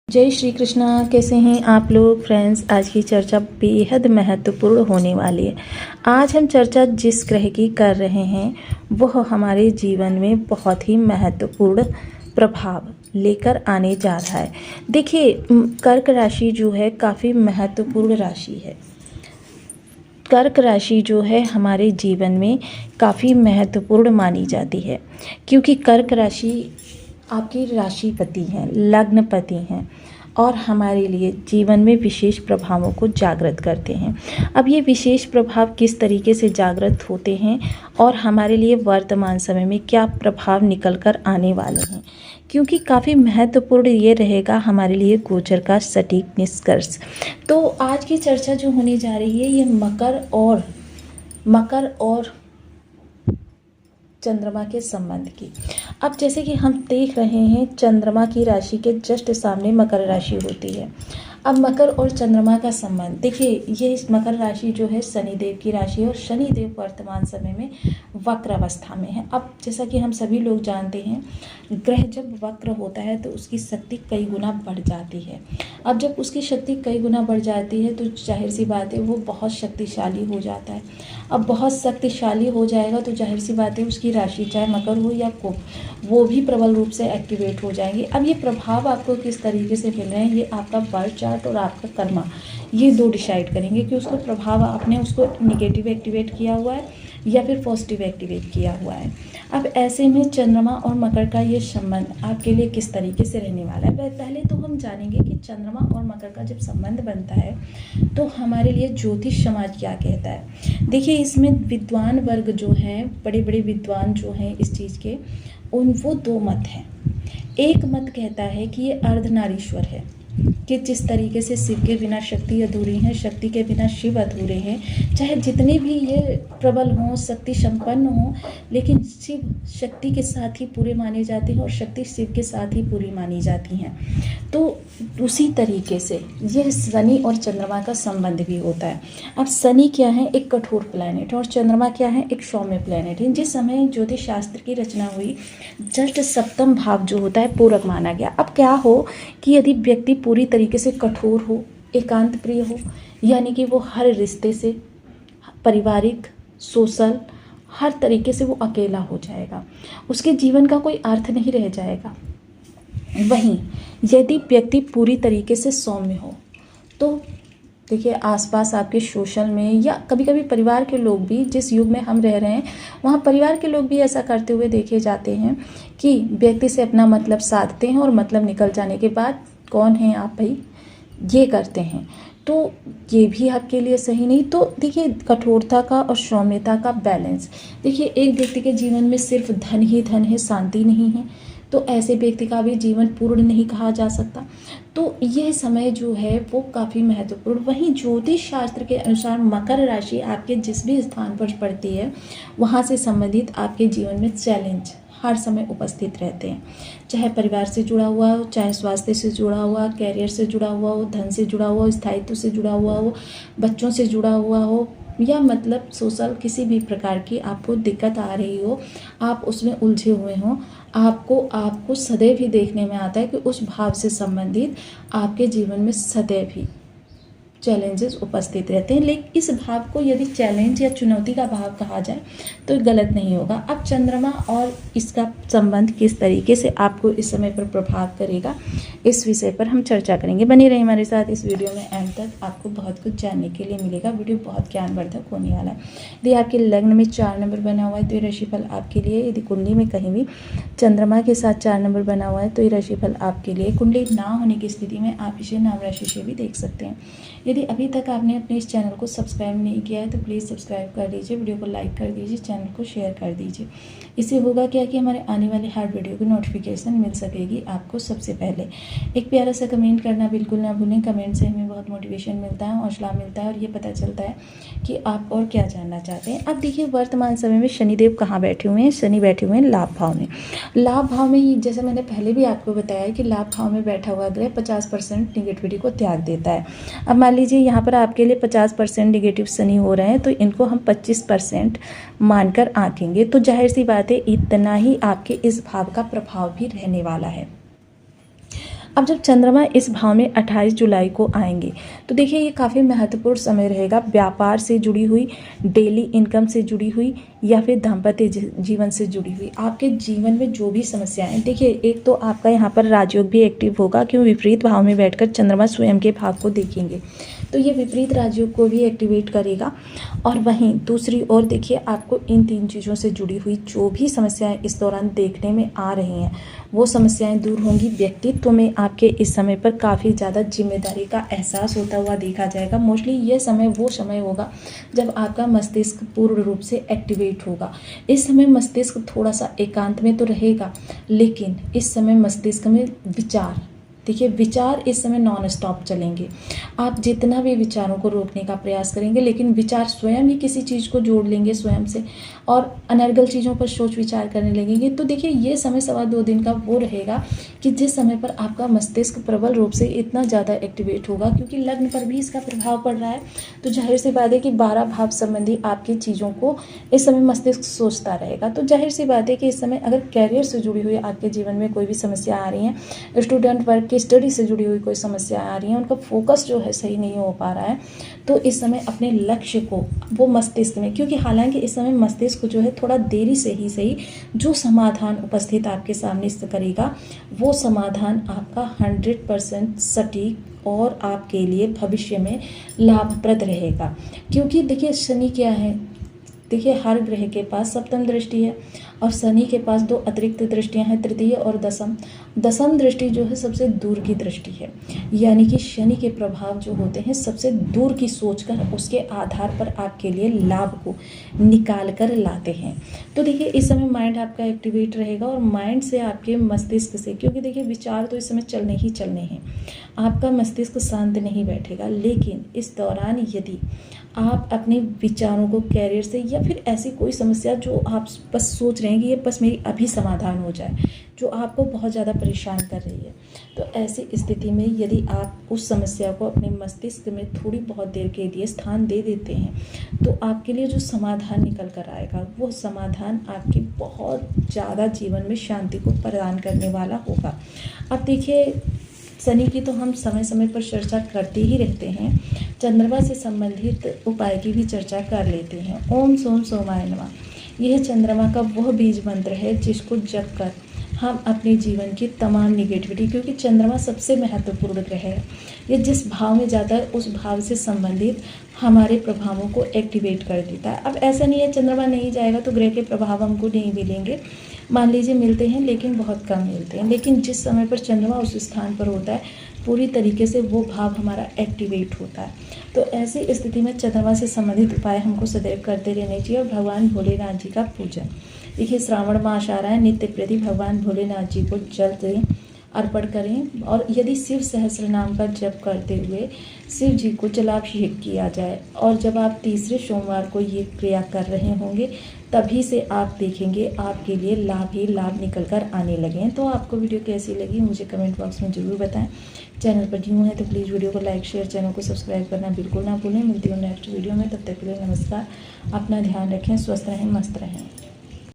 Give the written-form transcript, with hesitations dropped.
जय श्री कृष्णा। कैसे हैं आप लोग फ्रेंड्स। आज की चर्चा बेहद महत्वपूर्ण होने वाली है। आज हम चर्चा जिस ग्रह की कर रहे हैं वह हमारे जीवन में बहुत ही महत्वपूर्ण प्रभाव लेकर आने जा रहा है। देखिए, कर्क राशि जो है काफ़ी महत्वपूर्ण राशि है। कर्क राशि जो है हमारे जीवन में काफ़ी महत्वपूर्ण मानी जाती है, क्योंकि कर्क राशि आपकी राशिपति हैं, लग्नपति हैं और हमारे लिए जीवन में विशेष प्रभावों को जागृत करते हैं। अब ये विशेष प्रभाव किस तरीके से जागृत होते हैं और हमारे लिए वर्तमान समय में क्या प्रभाव निकल कर आने वाले हैं, क्योंकि काफ़ी महत्वपूर्ण ये रहेगा हमारे लिए गोचर का सटीक निष्कर्ष। तो आज की चर्चा जो होने जा रही है ये मकर और चंद्रमा के संबंध की। अब जैसे कि हम देख रहे हैं चंद्रमा की राशि के जस्ट सामने मकर राशि होती है। अब मकर और चंद्रमा का संबंध देखिए, ये मकर राशि जो है शनिदेव की राशि है और शनिदेव वर्तमान समय में वक्र अवस्था में है। अब जैसा कि हम सभी लोग जानते हैं, ग्रह जब वक्र होता है तो उसकी शक्ति कई गुना बढ़ जाती है। अब जब उसकी शक्ति कई गुना बढ़ जाती है तो जाहिर सी बात है वो बहुत शक्तिशाली हो जाता है। अब बहुत शक्तिशाली हो जाएगा तो जाहिर सी बात है उसकी राशि चाहे मकर हो या कुंभ, वो भी प्रबल रूप से एक्टिवेट हो जाएंगे। अब ये प्रभाव आपको किस तरीके से मिल रहे हैं, ये आपका बर्थ चार्ट और आपका कर्मा, ये दो डिसाइड करेंगे कि उसको प्रभाव आपने उसको नेगेटिव एक्टिवेट किया हुआ है या फिर पॉजिटिव एक्टिवेट किया हुआ है। अब ऐसे में चंद्रमा और मकर का ये संबंध आपके लिए किस तरीके से रहने वाला है। पहले तो हम जानेंगे कि चंद्रमा और मकर का जब संबंध बनता है तो हमारे लिए ज्योतिष समाज क्या कहता है। देखिए, इसमें विद्वान वर्ग जो हैं, बड़े बड़े विद्वान जो हैं इस चीज़ के, वो दो मत हैं। एक मत कहता है कि ये अर्धनारीश्वर है, कि जिस तरीके से शिव के बिना शक्ति अधूरी है, शक्ति के बिना शिव अधूरे हैं। चाहे जितने भी ये प्रबल हों, शक्ति संपन्न हों, लेकिन शिव शक्ति के साथ ही पूरे माने जाते हैं और शक्ति शिव के साथ ही पूरी मानी जाती हैं। तो उसी तरीके से यह शनि और चंद्रमा का संबंध भी होता है। अब शनि क्या है, एक कठोर प्लैनेट, और चंद्रमा क्या है, एक सौम्य प्लैनेट है। जिस समय ज्योतिष शास्त्र की रचना हुई, जस्ट सप्तम भाव जो होता है पूरक माना गया। अब क्या हो कि यदि व्यक्ति पूरी तरीके से कठोर हो, एकांत प्रिय हो, यानी कि वो हर रिश्ते से, पारिवारिक, सोशल, हर तरीके से वो अकेला हो जाएगा, उसके जीवन का कोई अर्थ नहीं रह जाएगा। वहीं यदि व्यक्ति पूरी तरीके से सौम्य हो तो देखिए, आसपास आपके सोशल में या कभी कभी परिवार के लोग भी, जिस युग में हम रह रहे हैं वहाँ परिवार के लोग भी ऐसा करते हुए देखे जाते हैं कि व्यक्ति से अपना मतलब साधते हैं और मतलब निकल जाने के बाद कौन है आप भाई, ये करते हैं। तो ये भी आपके लिए सही नहीं। तो देखिए, कठोरता का और सौम्यता का बैलेंस। देखिए, एक व्यक्ति के जीवन में सिर्फ धन ही धन है, शांति नहीं है, तो ऐसे व्यक्ति का भी जीवन पूर्ण नहीं कहा जा सकता। तो यह समय जो है वो काफ़ी महत्वपूर्ण। वहीं ज्योतिष शास्त्र के अनुसार मकर राशि आपके जिस भी स्थान पर पड़ती है वहाँ से संबंधित आपके जीवन में चैलेंज हर समय उपस्थित रहते हैं। चाहे परिवार से जुड़ा हुआ हो, चाहे स्वास्थ्य से जुड़ा हुआ, कैरियर से जुड़ा हुआ हो, धन से जुड़ा हुआ हो, स्थायित्व से जुड़ा हुआ हो, बच्चों से जुड़ा हुआ हो, या मतलब सोशल किसी भी प्रकार की आपको दिक्कत आ रही हो, आप उसमें उलझे हुए हों, आपको सदैव ही देखने में आता है कि उस भाव से संबंधित आपके जीवन में सदैव ही चैलेंजेस उपस्थित रहते हैं। लेकिन इस भाव को यदि चैलेंज या चुनौती का भाव कहा जाए तो गलत नहीं होगा। अब चंद्रमा और इसका संबंध किस तरीके से आपको इस समय पर प्रभाव करेगा, इस विषय पर हम चर्चा करेंगे। बने रहिए हमारे साथ इस वीडियो में, एंड तक आपको बहुत कुछ जानने के लिए मिलेगा। वीडियो बहुत ज्ञानवर्धक होने वाला है। यदि आपके लग्न में 4 नंबर बना हुआ है तो ये राशिफल आपके लिए, यदि कुंडली में कहीं भी चंद्रमा के साथ 4 नंबर बना हुआ है तो ये राशिफल आपके लिए। कुंडली ना होने की स्थिति में आप इसे नाम राशि से भी देख सकते हैं। यदि अभी तक आपने अपने इस चैनल को सब्सक्राइब नहीं किया है तो प्लीज़ सब्सक्राइब कर दीजिए, वीडियो को लाइक कर दीजिए, चैनल को शेयर कर दीजिए। इससे होगा क्या कि हमारे आने वाले हर वीडियो की नोटिफिकेशन मिल सकेगी आपको सबसे पहले। एक प्यारा सा कमेंट करना बिल्कुल ना भूलें। कमेंट से हमें बहुत मोटिवेशन मिलता है, हौसला मिलता है और ये पता चलता है कि आप और क्या जानना चाहते हैं। अब देखिए, वर्तमान समय में शनिदेव कहाँ बैठे हुए हैं, शनि बैठे हुए हैं लाभ भाव में। लाभ भाव में ही, जैसे मैंने पहले भी आपको बताया कि लाभ भाव में बैठा हुआ ग्रह 50% निगेटिविटी को त्याग देता है। अब मान लीजिए यहाँ पर आपके लिए 50% निगेटिव शनि हो रहे हैं तो इनको हम 25% मानकर आंकेंगे। तो जाहिर सी बात है इतना ही आपके इस भाव का प्रभाव भी रहने वाला है। अब जब चंद्रमा इस भाव में 28 जुलाई को आएंगे तो देखिए ये काफ़ी महत्वपूर्ण समय रहेगा, व्यापार से जुड़ी हुई, डेली इनकम से जुड़ी हुई या फिर दाम्पत्य जीवन से जुड़ी हुई आपके जीवन में जो भी समस्याएं। देखिए एक तो आपका यहाँ पर राजयोग भी एक्टिव होगा, क्यों विपरीत भाव में बैठकर चंद्रमा स्वयं के भाव को देखेंगे तो ये विपरीत राजयोग को भी एक्टिवेट करेगा। और वहीं दूसरी ओर देखिए आपको इन 3 चीज़ों से जुड़ी हुई जो भी समस्याएं इस दौरान देखने में आ रही हैं वो समस्याएं दूर होंगी। व्यक्तित्व में आपके इस समय पर काफ़ी ज़्यादा जिम्मेदारी का एहसास होता हुआ देखा जाएगा। मोस्टली ये समय वो समय होगा जब आपका मस्तिष्क पूर्ण रूप से एक्टिवेट होगा। इस समय मस्तिष्क थोड़ा सा एकांत में तो रहेगा, लेकिन इस समय मस्तिष्क में विचार, देखिए विचार इस समय नॉन स्टॉप चलेंगे। आप जितना भी विचारों को रोकने का प्रयास करेंगे, लेकिन विचार स्वयं ही किसी चीज़ को जोड़ लेंगे स्वयं से और अनर्गल चीज़ों पर सोच विचार करने लगेंगे। तो देखिए ये समय 2.25 दिन का वो रहेगा कि जिस समय पर आपका मस्तिष्क प्रबल रूप से इतना ज़्यादा एक्टिवेट होगा, क्योंकि लग्न पर भी इसका प्रभाव पड़ रहा है। तो जाहिर सी बात है कि 12 भाव संबंधी आपकी चीज़ों को इस समय मस्तिष्क सोचता रहेगा। तो जाहिर सी बात है कि इस समय अगर कैरियर से जुड़ी हुई आपके जीवन में कोई भी समस्या आ रही है, स्टूडेंट वर्ग की स्टडी से जुड़ी हुई कोई समस्या आ रही है, उनका फोकस जो है सही नहीं हो पा रहा है, तो इस समय अपने लक्ष्य को वो मस्तिष्क में, क्योंकि हालांकि इस समय मस्तिष्क जो है थोड़ा देरी से ही सही जो समाधान उपस्थित आपके सामने करेगा वो समाधान आपका 100% सटीक और आपके लिए भविष्य में लाभप्रद रहेगा। क्योंकि देखिए शनि क्या है, देखिए हर ग्रह के पास सप्तम दृष्टि है और शनि के पास 2 अतिरिक्त दृष्टियां हैं, तृतीय और दसम। दसम दृष्टि जो है सबसे दूर की दृष्टि है, यानी कि शनि के प्रभाव जो होते हैं सबसे दूर की सोच कर उसके आधार पर आपके लिए लाभ को निकाल कर लाते हैं। तो देखिए इस समय माइंड आपका एक्टिवेट रहेगा और माइंड से आपके मस्तिष्क से, क्योंकि देखिए विचार तो इस समय चलने ही चलने हैं, आपका मस्तिष्क शांत नहीं बैठेगा। लेकिन इस दौरान यदि आप अपने विचारों को कैरियर से या फिर ऐसी कोई समस्या जो आप बस सोच रहे हैं कि ये बस मेरी अभी समाधान हो जाए, जो आपको बहुत ज़्यादा परेशान कर रही है, तो ऐसी स्थिति में यदि आप उस समस्या को अपने मस्तिष्क में थोड़ी बहुत देर के लिए स्थान दे देते हैं तो आपके लिए जो समाधान निकल कर आएगा वो समाधान आपकी बहुत ज़्यादा जीवन में शांति को प्रदान करने वाला होगा। अब देखिए शनि की तो हम समय समय पर चर्चा करते ही रहते हैं, चंद्रमा से संबंधित उपाय की भी चर्चा कर लेते हैं। ओम सोम सोमाय नमः यह चंद्रमा का वह बीज मंत्र है जिसको जप कर हम अपने जीवन की तमाम निगेटिविटी, क्योंकि चंद्रमा सबसे महत्वपूर्ण ग्रह है, ये जिस भाव में जाता है उस भाव से संबंधित हमारे प्रभावों को एक्टिवेट कर देता है। अब ऐसा नहीं है चंद्रमा नहीं जाएगा तो ग्रह के प्रभाव हमको नहीं मिलेंगे, मान लीजिए मिलते हैं लेकिन बहुत कम मिलते हैं। लेकिन जिस समय पर चंद्रमा उस स्थान पर होता है पूरी तरीके से वो भाव हमारा एक्टिवेट होता है। तो ऐसी स्थिति में चंद्रमा से संबंधित उपाय हमको सदैव करते रहने चाहिए और भगवान भोलेनाथ जी का पूजन। देखिए श्रावण मास आ रहा है, नित्य प्रति भगवान भोलेनाथ जी को जल दें, अर्पण करें और यदि शिव सहस्त्र नाम का जप करते हुए शिव जी को जलाभिषेक किया जाए और जब आप तीसरे सोमवार को ये क्रिया कर रहे होंगे तभी से आप देखेंगे आपके लिए लाभ ही लाभ निकल कर आने लगे हैं। तो आपको वीडियो कैसी लगी मुझे कमेंट बॉक्स में ज़रूर बताएं। चैनल पर न्यू है तो प्लीज़ वीडियो को लाइक शेयर, चैनल को सब्सक्राइब करना बिल्कुल ना भूलें। मिलती हूँ नेक्स्ट वीडियो में, तब तक के लिए नमस्कार। अपना ध्यान रखें, स्वस्थ रहें, मस्त रहें।